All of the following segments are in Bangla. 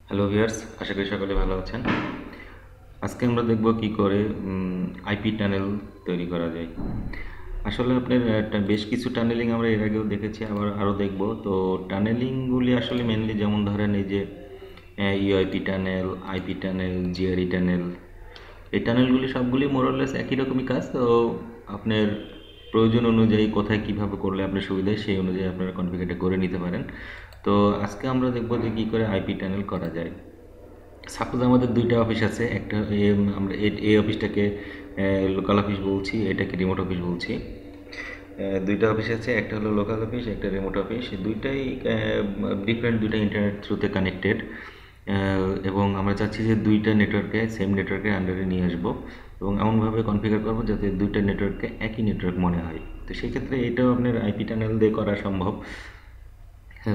হ্যালো ভিউয়ার্স, আশা করি সকলে ভালো আছেন। আজকে আমরা দেখব কি করে আইপি টানেল তৈরি করা যায়। আসলে আপনার বেশ কিছু টানেলিং আমরা এর আগেও দেখেছি, আবার আরও দেখব। তো টানেলিংগুলি আসলে মেনলি যেমন ধরেন এই যে UIP tunnel, IP tunnel, GRE tunnel, এই টানেলগুলি সবগুলি মোরলেস একই রকমই কাজ। তো আপনার প্রয়োজন অনুযায়ী কোথায় কিভাবে করলে আপনার সুবিধা সেই অনুযায়ী আপনারা কনফিগারটা করে নিতে পারেন। তো আজকে আমরা দেখব যে কী করে আইপি টানেল করা যায়। সাপোজ আমাদের দুইটা অফিস আছে, একটা আমরা এই অফিসটাকে লোকাল অফিস বলছি, এটাকে রিমোট অফিস বলছি। দুইটা অফিস আছে, একটা হলো লোকাল অফিস, একটা রিমোট অফিস। দুইটাই ডিফারেন্ট, দুইটা ইন্টারনেট থ্রুতে কানেক্টেড, এবং আমরা চাচ্ছি যে দুইটা নেটওয়ার্কে সেম নেটওয়ার্কের আন্ডারে নিয়ে আসবো এবং এমনভাবে কনফিগার করবো যাতে দুইটা নেটওয়ার্ককে একই নেটওয়ার্ক মনে হয়। তো সেই ক্ষেত্রে এটাও আপনার আইপি টানেল দিয়ে করা সম্ভব।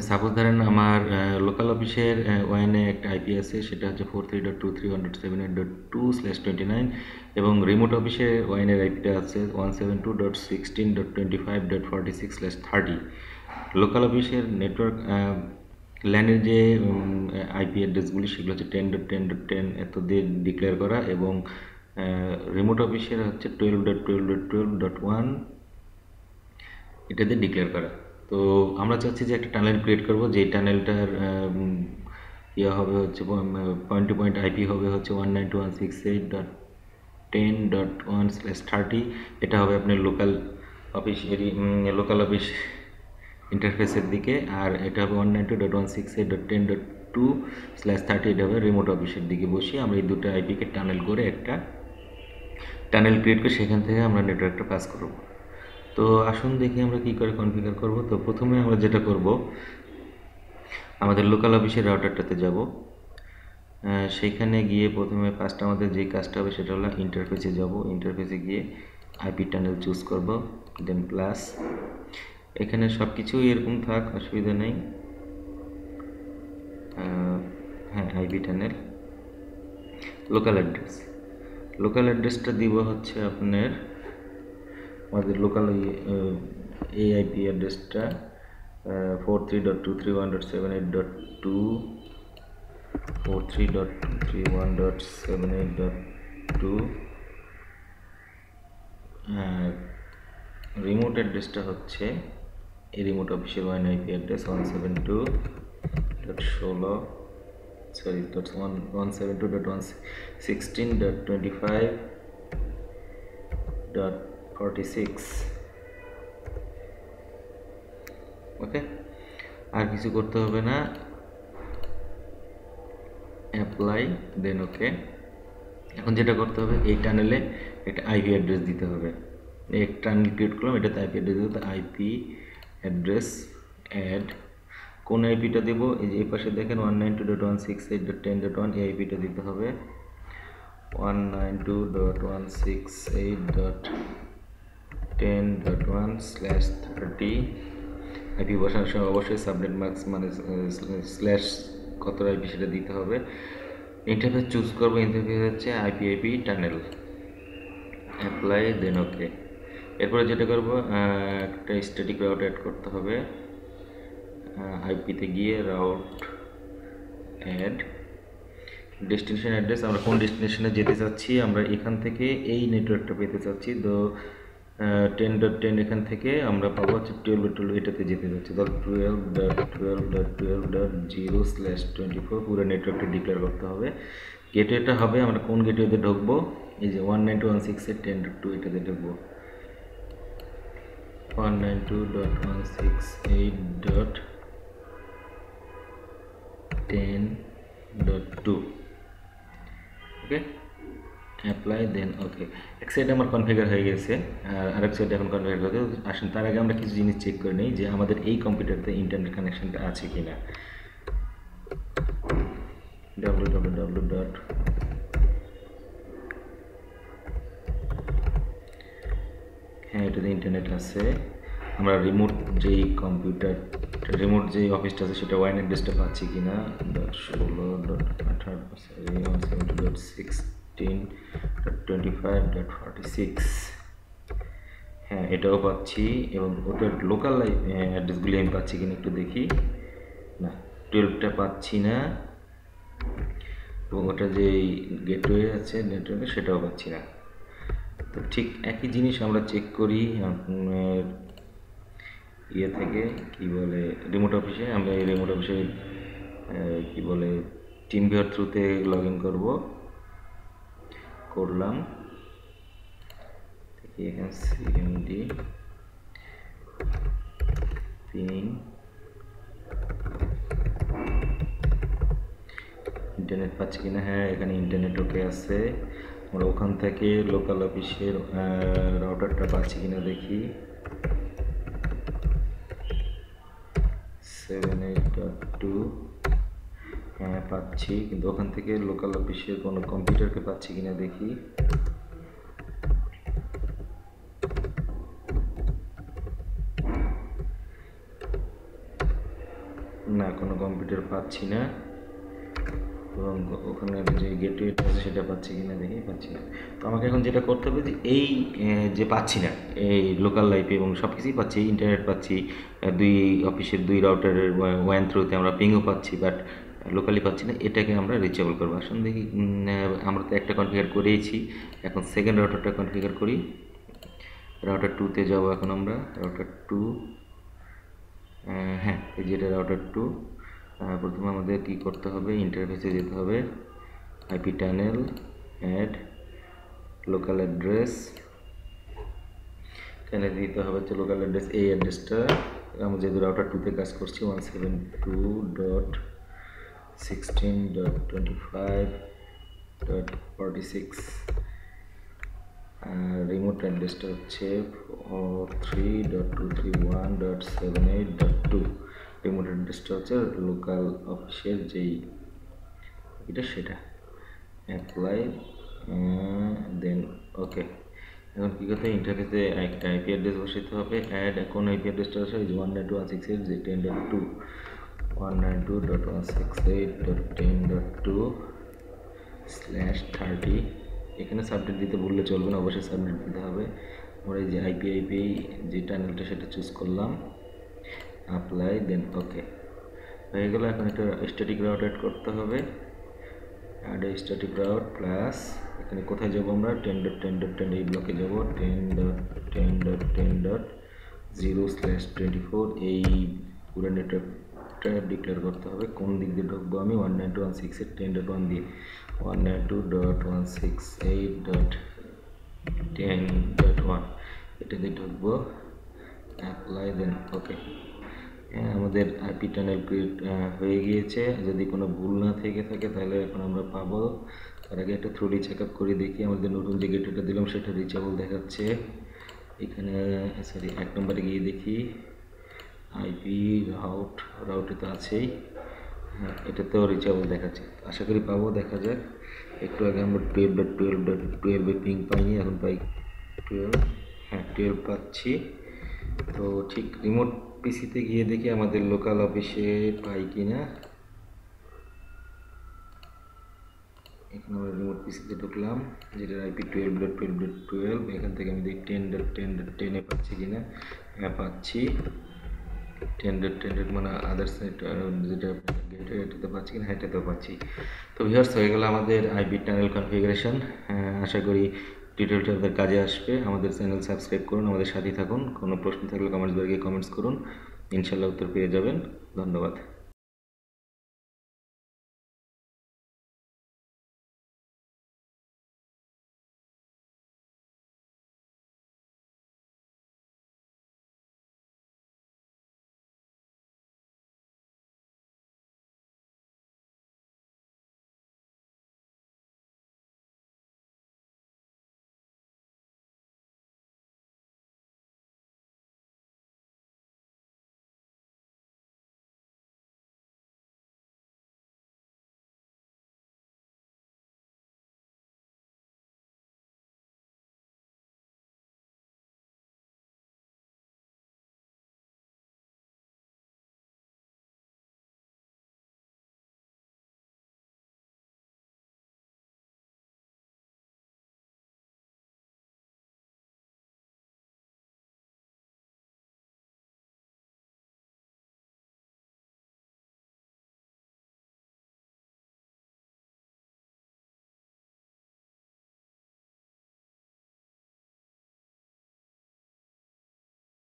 সাপোজ ধরেন আমার লোকাল অফিসের ওয়ানে একটা আইপি আছে, সেটা হচ্ছে 43.231.78.2/29, এবং রিমোট অফিসের ওয়ানের আইপিটা আছে 172.16.25.46/30। লোকাল অফিসের নেটওয়ার্ক ল্যানের যে আইপি অ্যাড্রেসগুলি সেগুলো হচ্ছে 10.10.10 এত দিয়ে ডিক্লেয়ার করা, এবং রিমোট অফিসের হচ্ছে 12.12.12.1 এটাতে ডিক্লেয়ার করা। তো আমরা চাচ্ছি যে একটা টানেল ক্রিয়েট করব, যে টানেলটার ইয়ে হবে হচ্ছে পয়েন্ট টু পয়েন্ট আইপি হবে হচ্ছে 192.168.10.1/30। এটা হবে আপনার লোকাল অফিস লোকাল অফিস ইন্টারফেসের দিকে, আর এটা হবে 192.168.10.2/30, এটা হবে রিমোট অফিসের দিকে বসিয়ে আমরা এই দুটো আইপিকে টানেল করে একটা টানেল ক্রিয়েট করে সেখান থেকে আমরা নেটওয়ার্কটা পাস করব। তো আসুন দেখি আমরা কি করে কনফিগার করব। তো প্রথমে আমরা যেটা করব, আমাদের লোকাল অফিসের রাউটারটাতে যাব। সেইখানে গিয়ে প্রথমে ফার্স্ট আমাদের যে কাজটা হবে সেটা হলো ইন্টারফেসে যাব। ইন্টারফেসে গিয়ে আইপি টানেল চুজ করব, দেন প্লাস। এখানে সব কিছুই এরকম থাক, অসুবিধা নেই। হ্যাঁ, IP tunnel local address, local অ্যাড্রেসটা দিব হচ্ছে আপনার আমাদের লোকাল এই আইপি অ্যাড্রেসটা 43.231.78.2, 43.231.78.2, আর রিমোট অ্যাড্রেসটা হচ্ছে এই remote official one IP address 172.116.25.46। ওকে, আর কিছু করতে হবে না, অ্যাপ্লাই, দেন ওকে। এখন যেটা করতে হবে, এই টানেলে একটা আইপি অ্যাড্রেস দিতে হবে। এক টানেল ক্রিয়েট করলাম, এটাতে আইপি অ্যাড্রেস দিতে, আইপি অ্যাড্রেস অ্যাড। কোন আইপিটা দেবো, এই যে এই পাশে দেখেন 192.168.10.1, এই আইপিটা দিতে হবে 192.168.10.1/30। আইপি বসানোর সময় অবশ্যই সাবনেট মার্কস মানে স্ল্যাশ কত আইপি সেটা দিতে হবে। ইন্টারফেস চুজ করবো, ইন্টারফেস হচ্ছে আইপি টানেল, অ্যাপ্লাই, দেন ওকে। এরপরে যেটা করবো, একটা স্ট্যাটিক রাউট অ্যাড করতে হবে। আইপিতে গিয়ে রাউট অ্যাড, ডেস্টিনেশন অ্যাড্রেস, আমরা কোন ডেস্টিনেশনে যেতে চাচ্ছি, আমরা এখান থেকে এই নেটওয়ার্কটা পেতে চাচ্ছি। তো 10.10 এখান থেকে আমরা পাবো হচ্ছে 12.12 এটাতে যেতে চাচ্ছি, তাহলে 12.12.12.0/24 পুরো নেটওয়ার্কটা ডিক্লেয়ার করতে হবে। গেটওয়েটা হবে, আমরা কোন গেটওয়েতে ঢুকবো, এই যে 192.168.10.2 এটাতে ঢুকবো, 192.168.10.2। ওকে, অ্যাপ্লাই, দেন ওকে। এক সাইডে আমার কনফিগার হয়ে গেছে, আর আরেক সাইডে এখন কনফিগার করতে। আসুন তার আগে আমরা কিছু জিনিস চেক করে নিই যে আমাদের এই কম্পিউটারতে ইন্টারনেট কানেকশনটা আছে কি না। www. হ্যাঁ, এটাতে ইন্টারনেট আছে। আমরা রিমোট যেই কম্পিউটার, রিমোট যেই অফিসটা আছে সেটা ওয়াইন অ্যাড্রেসটা পাচ্ছি কি না, 16.18.17.16.25.46। হ্যাঁ, এটাও পাচ্ছি, এবং ওটার লোকাল অ্যাড্রেসগুলি আমি পাচ্ছি কিনা একটু দেখি। না, 12টা পাচ্ছি না, এবং ওটা যে গেটওয়ে আছে নেটওয়ার্কে সেটাও পাচ্ছি না। তো ঠিক একই জিনিস আমরা চেক করি আপনার ইয়ে থেকে কি বলে রিমোট অফিসে। আমরা এই রিমোট অফিসে কি বলে টিম ভিউয়ার থ্রুতে লগ ইন করলাম। দেখি এখানে সিএমডি পিং ইন্টারনেট পাচ্ছি কিনা। হ্যাঁ, এখানে ইন্টারনেট ওকে আছে। আমরা ওখান থেকে লোকাল অফিসের রাউটারটা পাচ্ছি কিনা দেখি। 7.8.2 হ্যাঁ পাচ্ছি, কিন্তু ওখান থেকে লোকাল অফিসের কোনো কম্পিউটারকে পাচ্ছি কিনা দেখি। না, কোনো কম্পিউটার পাচ্ছি না। এবং ওখানে যে গেটওয়েটা আছে সেটা পাচ্ছি কিনা দেখি, পাচ্ছি না। তো আমাকে এখন যেটা করতে হবে যে এই যে পাচ্ছি না এই লোকাল লাইফে এবং সব কিছুই পাচ্ছি, ইন্টারনেট পাচ্ছি, দুই অফিসের দুই রাউটারের ওয়ান থ্রুতে আমরা পিংও পাচ্ছি, বাট লোকালি পাচ্ছি না। এটাকে আমরা রিচেবল করবো। আসলে দেখি আমরা তো একটা কনফিগার করেইছি, এখন সেকেন্ড রাউটারটা কনফিগার করি। রাউটার 2তে যাবো এখন আমরা। রাউটার 2, হ্যাঁ এই যেটা রাউটার 2। প্রথমে আমাদের কি করতে হবে, ইন্টারফেসে যেতে হবে, IP tunnel, add local address. এখানে দিতে হবে হচ্ছে লোকাল অ্যাড্রেস, এই অ্যাড্রেসটা আমরা যেহেতু রাউটার 2তে কাজ করছি 172.16.25.46। রিমোট অ্যাড্রেসটা হচ্ছে 3.231.78.2। রিমোট অ্যাড্রেসটা হচ্ছে লোকাল অফিসের যেই এটা সেটা। অ্যাপ্লাই দেন ওকে। এখন কী করতে হবে, ইন্টারফেসে একটা আইপি অ্যাড্রেস বসাতে হবে। অ্যাড কোন আইপি অ্যাড্রেসটা আছে, 192.168.10.2 192.168.10.2/30। এখানে সাবনেট দিতে ভুললে চলবে না, অবশ্যই সাবনেট দিতে হবে। আমরা এই যে আইপি যে টানেলটা সেটা চুজ করলাম, অ্যাপ্লাই দেন ওকে হয়ে গেল। এখন একটা স্ট্যাটিক রাউট অ্যাড করতে হবে। অ্যাড স্ট্যাটিক রাউট প্লাস এখানে কোথায় যাব আমরা, 10.10.10 এই ব্লকে যাব। 10.10.10/0/24 এই পুরো নেটওয়ার্কটা ডিক্লেয়ার করতে হবে। কোন দিক দিয়ে ঢুকবো আমি, 192.168.10.1 দিয়ে 192.168.10.1 এটা দিয়ে ঢুকবো। অ্যাপ্লাই দেন ওকে। আমাদের আইপি টানেল ক্রিয়েট হয়ে গিয়েছে। যদি কোনো ভুল না থেকে থাকে তাহলে এখন আমরা পাবো। তার আগে একটা থ্রুডি চেক আপ করে দেখি। আমাদের নতুন যে গেটওয়েটা দিলাম সেটা রিচেবল দেখাচ্ছে। এখানে সরি 1 নম্বরে গিয়ে দেখি আইপি রাউটে তো আছেই, হ্যাঁ এটাতেও রিচেবল দেখাচ্ছে। আশা করি পাবো, দেখা যাক। একটু আগে আমরা 12.12.12 পিং পাইনি, এখন পাই 12। হ্যাঁ 12 পাচ্ছি। তো ঠিক রিমোট পিসিতে গিয়ে দেখি আমাদের লোকাল অফিসে পাই কিনা। এখানে আমরা রিমোট পিসিতে ঢুকলাম, যেটা আইপি 12.12.12। এখান থেকে আমি দেখি 10.10.10-এ পাচ্ছি কিনা। হ্যাঁ পাচ্ছি। 10.10 মানে আদার্স যেটা গেটওয়ে এটাতে পাচ্ছি কিনা, হ্যাঁ এটাতেও পাচ্ছি। তো ভিউয়ার্স হয়ে গেল আমাদের আইপি টানেল কনফিগারেশন। আশা করি টিউটোরিয়ালটা আপনাদের কাজে আসবে। আমাদের চ্যানেল সাবস্ক্রাইব করুন, আমাদের সাথেই থাকুন। কোনো প্রশ্ন থাকলে কমেন্টস বক্সে কমেন্টস করুন, ইনশাল্লাহ উত্তর পেয়ে যাবেন। ধন্যবাদ।